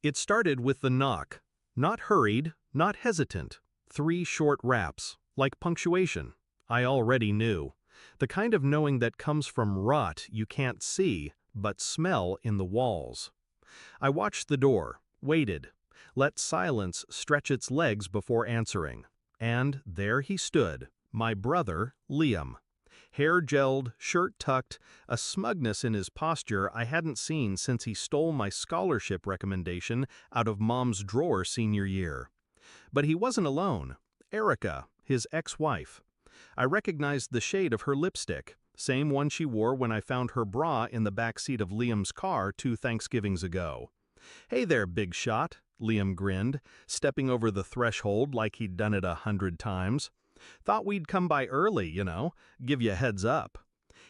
It started with the knock. Not hurried, not hesitant. 3 short raps, like punctuation. I already knew. The kind of knowing that comes from rot you can't see, but smell in the walls. I watched the door, waited, let silence stretch its legs before answering. And there he stood, my brother, Liam. Hair gelled, shirt tucked, a smugness in his posture I hadn't seen since he stole my scholarship recommendation out of Mom's drawer senior year. But he wasn't alone. Erica, his ex-wife. I recognized the shade of her lipstick, same one she wore when I found her bra in the back seat of Liam's car 2 Thanksgivings ago. "Hey there, big shot," Liam grinned, stepping over the threshold like he'd done it 100 times. "Thought we'd come by early, give you a heads up."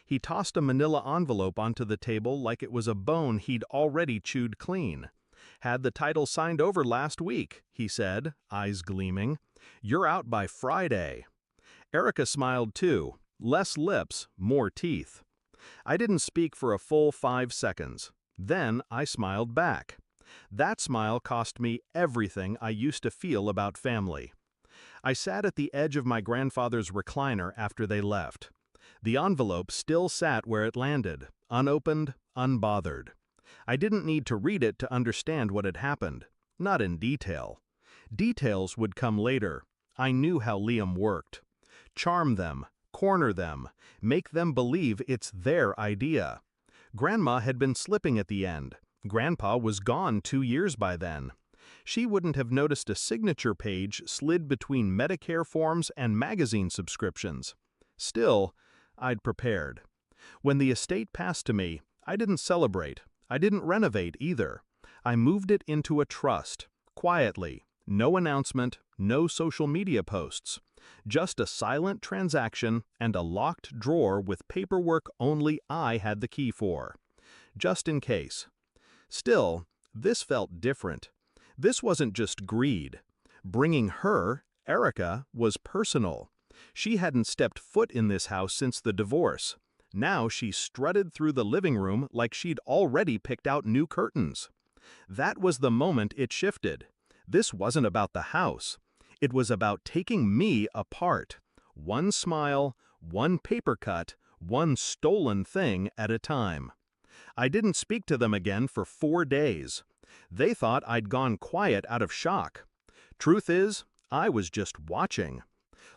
He tossed a manila envelope onto the table like it was a bone he'd already chewed clean. "Had the title signed over last week," he said, eyes gleaming. "You're out by Friday." Erica smiled too. Less lips, more teeth. I didn't speak for a full 5 seconds. Then I smiled back. That smile cost me everything I used to feel about family. I sat at the edge of my grandfather's recliner after they left. The envelope still sat where it landed, unopened, unbothered. I didn't need to read it to understand what had happened. Not in detail. Details would come later. I knew how Liam worked. Charm them, corner them, make them believe it's their idea. Grandma had been slipping at the end. Grandpa was gone 2 years by then. She wouldn't have noticed a signature page slid between Medicare forms and magazine subscriptions. Still, I'd prepared. When the estate passed to me, I didn't celebrate. I didn't renovate either. I moved it into a trust, quietly. No announcement, no social media posts. Just a silent transaction and a locked drawer with paperwork only I had the key for. Just in case. Still, this felt different. This wasn't just greed. Bringing her, Erica, was personal. She hadn't stepped foot in this house since the divorce. Now she strutted through the living room like she'd already picked out new curtains. That was the moment it shifted. This wasn't about the house. It was about taking me apart. One smile, one paper cut, one stolen thing at a time. I didn't speak to them again for 4 days. They thought I'd gone quiet out of shock. Truth is, I was just watching.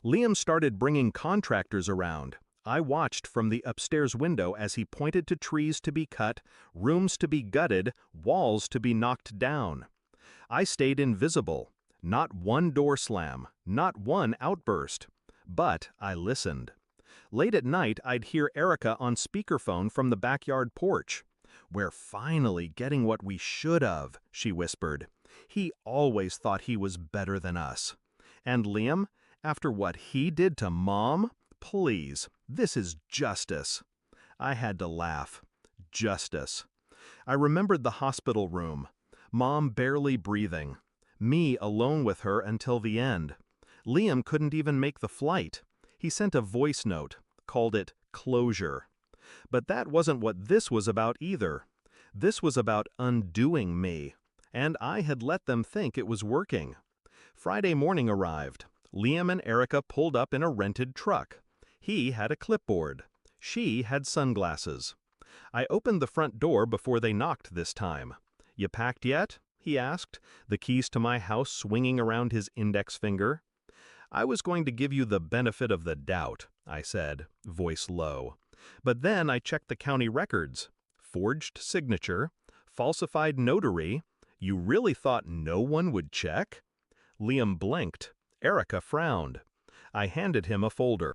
Liam started bringing contractors around. I watched from the upstairs window as he pointed to trees to be cut, rooms to be gutted, walls to be knocked down. I stayed invisible. Not one door slam, not one outburst. But I listened. Late at night, I'd hear Erica on speakerphone from the backyard porch. "We're finally getting what we should have," she whispered. "He always thought he was better than us." And Liam, after what he did to Mom? Please, this is justice. I had to laugh. Justice. I remembered the hospital room. Mom barely breathing. Me alone with her until the end. Liam couldn't even make the flight. He sent a voice note, called it closure. But that wasn't what this was about either. This was about undoing me. And I had let them think it was working. Friday morning arrived. Liam and Erica pulled up in a rented truck. He had a clipboard. She had sunglasses. I opened the front door before they knocked this time. "You packed yet?" he asked, the keys to my house swinging around his index finger. "I was going to give you the benefit of the doubt," I said, voice low. But then I checked the county records. Forged signature, falsified notary. You really thought no one would check? Liam blinked. Erica frowned. I handed him a folder.